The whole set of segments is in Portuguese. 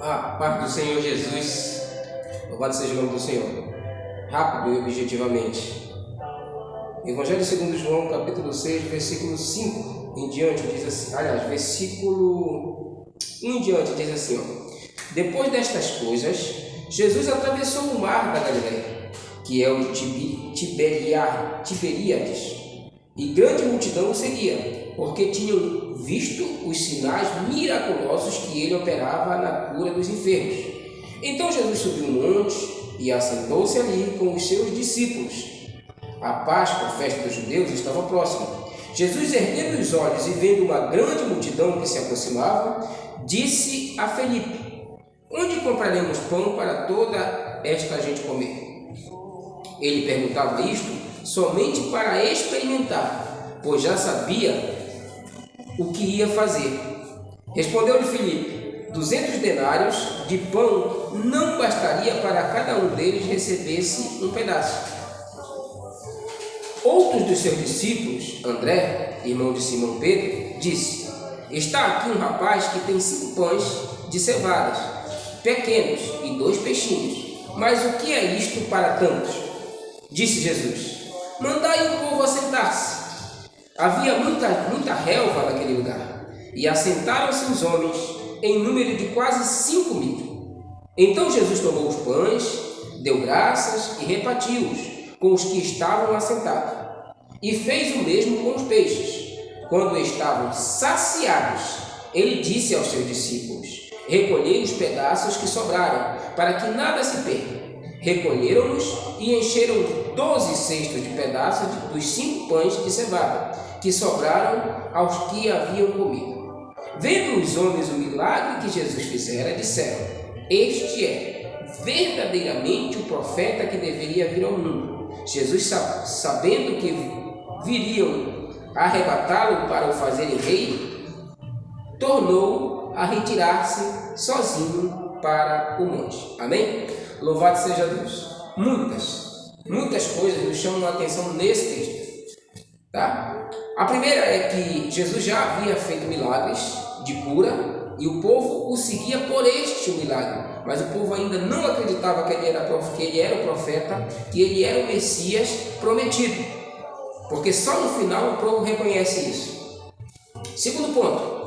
A paz do Senhor Jesus, louvado seja o nome do Senhor. Rápido e objetivamente. Evangelho segundo João, capítulo 6, versículo 5 em diante, diz assim, versículo 1 em diante, diz assim, Depois destas coisas, Jesus atravessou o mar da Galileia, que é o de Tiberíades, e grande multidão o seguia, porque tinham visto os sinais miraculosos que ele operava na cura dos enfermos. Então Jesus subiu um monte e assentou-se ali com os seus discípulos. A Páscoa, a festa dos judeus, estava próxima. Jesus, erguendo os olhos e vendo uma grande multidão que se aproximava, disse a Felipe: Onde compraremos pão para toda esta gente comer? Ele perguntava isto somente para experimentar, pois já sabia o que ia fazer. Respondeu-lhe Filipe: 200 denários de pão não bastaria para cada um deles recebesse um pedaço. Outros dos seus discípulos, André, irmão de Simão Pedro, disse: Está aqui um rapaz que tem 5 pães de cevadas pequenos e 2 peixinhos. Mas o que é isto para tantos? Disse Jesus: Mandai o povo assentar-se. Havia muita relva naquele lugar, e assentaram-se os homens em número de quase 5.000. Então Jesus tomou os pães, deu graças e repartiu-os com os que estavam assentados, e fez o mesmo com os peixes. Quando estavam saciados, ele disse aos seus discípulos: Recolhei os pedaços que sobraram, para que nada se perca. Recolheram-nos e encheram 12 cestos de pedaços dos 5 pães de cevada, que sobraram aos que haviam comido. Vendo os homens o milagre que Jesus fizera, disseram: Este é verdadeiramente o profeta que deveria vir ao mundo. Jesus, sabendo que viriam arrebatá-lo para o fazerem rei, tornou a retirar-se sozinho para o monte. Amém? Louvado seja Deus. Muitas coisas nos chamam a atenção nesse texto. Tá? A primeira é que Jesus já havia feito milagres de cura e o povo o seguia por este milagre, mas o povo ainda não acreditava que ele era o profeta, que ele era o Messias prometido, porque só no final o povo reconhece isso. Segundo ponto,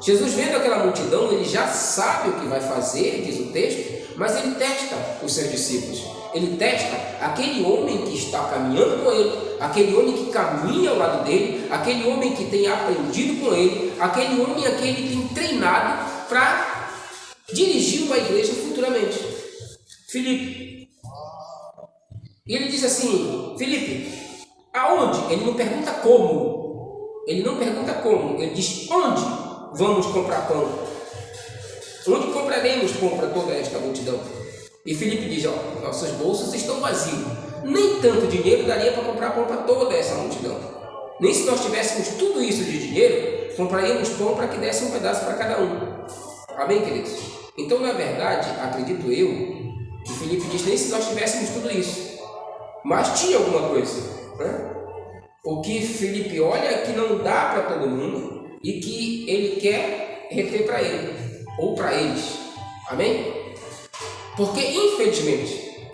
Jesus, vendo aquela multidão, ele já sabe o que vai fazer, diz o texto, mas ele testa os seus discípulos. Ele testa aquele homem que está caminhando com ele, aquele homem que caminha ao lado dele, aquele homem que tem aprendido com ele, aquele homem a quem ele tem treinado para dirigir uma igreja futuramente. Filipe. E ele diz assim: Filipe, aonde? Ele não pergunta como. Ele diz: onde vamos comprar pão? Onde compraremos pão para toda esta multidão? E Filipe diz: nossos bolsos estão vazios. Nem tanto dinheiro daria para comprar pão para toda essa multidão. Nem se nós tivéssemos tudo isso de dinheiro, compraríamos pão para que desse um pedaço para cada um. Amém, queridos? Então, na verdade, acredito eu, que Filipe diz: nem se nós tivéssemos tudo isso. Mas tinha alguma coisa, né? O que Filipe olha é que não dá para todo mundo e que ele quer reter para ele, ou para eles. Amém? Porque infelizmente,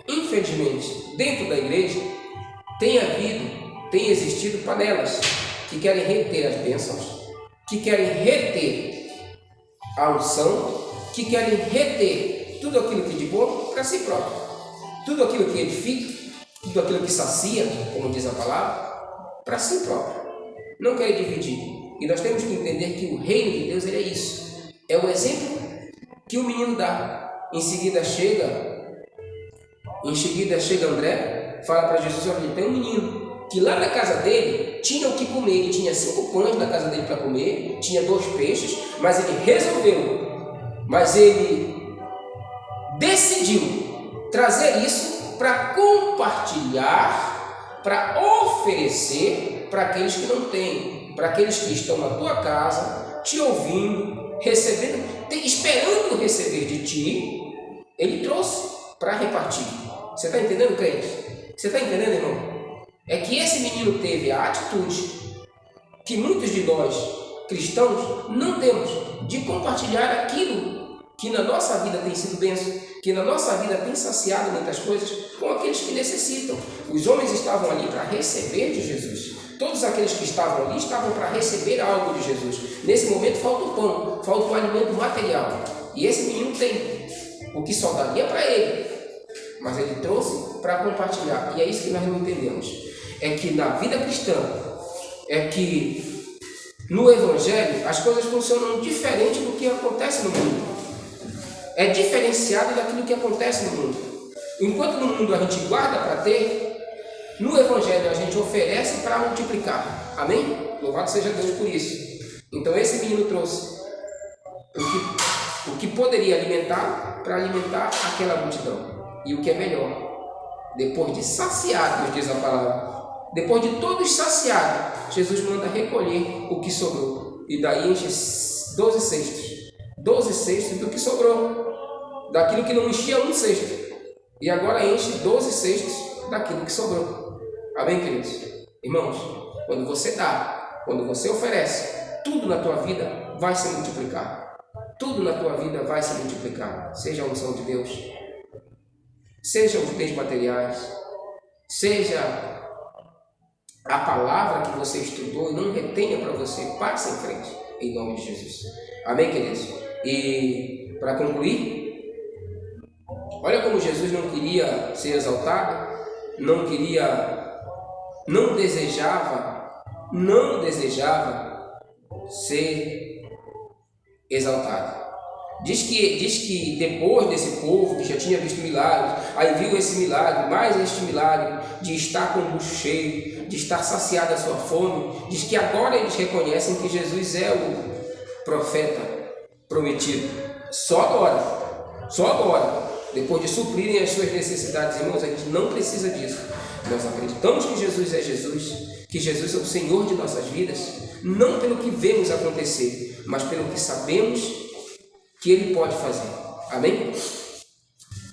dentro da igreja, tem existido panelas que querem reter as bênçãos, que querem reter a unção, que querem reter tudo aquilo que é de bom para si próprio, tudo aquilo que edifica, tudo aquilo que sacia, como diz a palavra, para si próprio. Não querem dividir. E nós temos que entender que o reino de Deus, ele é isso. É o exemplo que o menino dá. Em seguida chega André, fala para Jesus: olha, tem um menino que lá na casa dele tinha o que comer. Ele tinha 5 pães na casa dele para comer, tinha 2 peixes, mas ele decidiu trazer isso para compartilhar, para oferecer para aqueles que não têm, para aqueles que estão na tua casa, te ouvindo, recebendo, esperando receber de ti. Ele trouxe para repartir. Você está entendendo, crente? Você está entendendo, irmão? É que esse menino teve a atitude que muitos de nós, cristãos, não temos, de compartilhar aquilo que na nossa vida tem sido bênção, que na nossa vida tem saciado muitas coisas com aqueles que necessitam. Os homens estavam ali para receber de Jesus. Todos aqueles que estavam ali estavam para receber algo de Jesus. Nesse momento falta o pão, falta o alimento material. E esse menino tem o que só daria para ele, mas ele trouxe para compartilhar. E é isso que nós não entendemos. É que na vida cristã, é que no Evangelho as coisas funcionam diferente do que acontece no mundo. É diferenciado daquilo que acontece no mundo. Enquanto no mundo a gente guarda para ter, no Evangelho a gente oferece para multiplicar. Amém? Louvado seja Deus por isso. Então esse menino trouxe o que poderia alimentar para alimentar aquela multidão. E o que é melhor, depois de saciados, diz a palavra, depois de todos saciados, Jesus manda recolher o que sobrou. E daí enche 12 cestos. 12 cestos do que sobrou. Daquilo que não enchia um cesto. E agora enche 12 cestos daquilo que sobrou. Amém, queridos? Irmãos, quando você dá, quando você oferece, tudo na tua vida vai se multiplicar. Tudo na tua vida vai se multiplicar. Seja a unção de Deus, seja os bens materiais, seja a palavra que você estudou e não retenha para você, passe em frente, em nome de Jesus. Amém, queridos? E para concluir, olha como Jesus não queria ser exaltado, não desejava ser exaltado. Diz que depois desse povo que já tinha visto milagres, aí viu esse milagre, mais este milagre de estar com o bucho cheio, de estar saciado a sua fome, diz que agora eles reconhecem que Jesus é o profeta prometido. Só agora, depois de suprirem as suas necessidades. Irmãos, a gente não precisa disso. Nós acreditamos que Jesus é Jesus, que Jesus é o Senhor de nossas vidas, não pelo que vemos acontecer, mas pelo que sabemos que Ele pode fazer. Amém?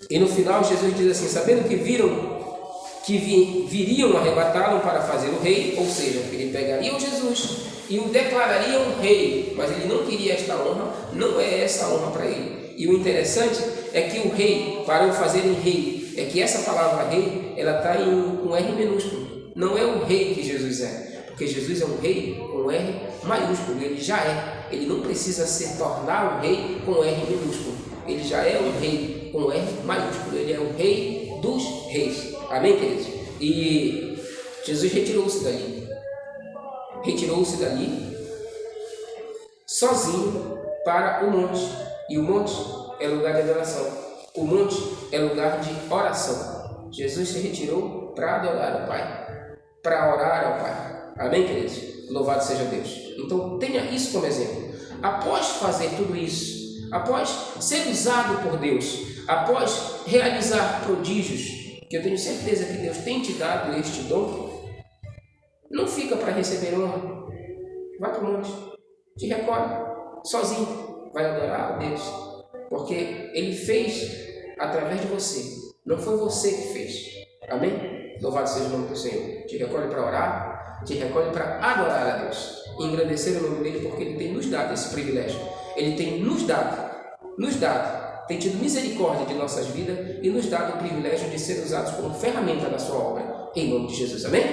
E no final Jesus diz assim: sabendo que viram que viriam arrebatá-lo para fazer o rei, ou seja, ele pegaria o Jesus e o declararia um rei, mas ele não queria esta honra, não é essa honra para ele. E o interessante é que o rei, para o fazerem rei, é que essa palavra rei, ela está com R minúsculo. Não é o rei que Jesus é, porque Jesus é um rei com R maiúsculo, ele já é. Ele não precisa se tornar um rei com R minúsculo. Ele já é um rei com R maiúsculo. Ele é o rei dos reis. Amém, queridos? E Jesus retirou-se dali. Retirou-se dali sozinho para o monte. E o monte é lugar de adoração. O monte é lugar de oração. Jesus se retirou para adorar ao Pai, para orar ao Pai. Amém, queridos? Louvado seja Deus. Então tenha isso como exemplo. Após fazer tudo isso, após ser usado por Deus, após realizar prodígios, que eu tenho certeza que Deus tem te dado este dom, não fica para receber honra. Vai para o monte, te recolhe, sozinho, vai adorar a Deus, porque Ele fez através de você, não foi você que fez. Amém? Louvado seja o nome do Senhor. Te recolhe para orar, te recolhe para adorar a Deus, engrandecer o nome dele, porque Ele tem nos dado esse privilégio. Ele tem nos dado, tem tido misericórdia de nossas vidas e nos dado o privilégio de ser usados como ferramenta da sua obra, em nome de Jesus. Amém?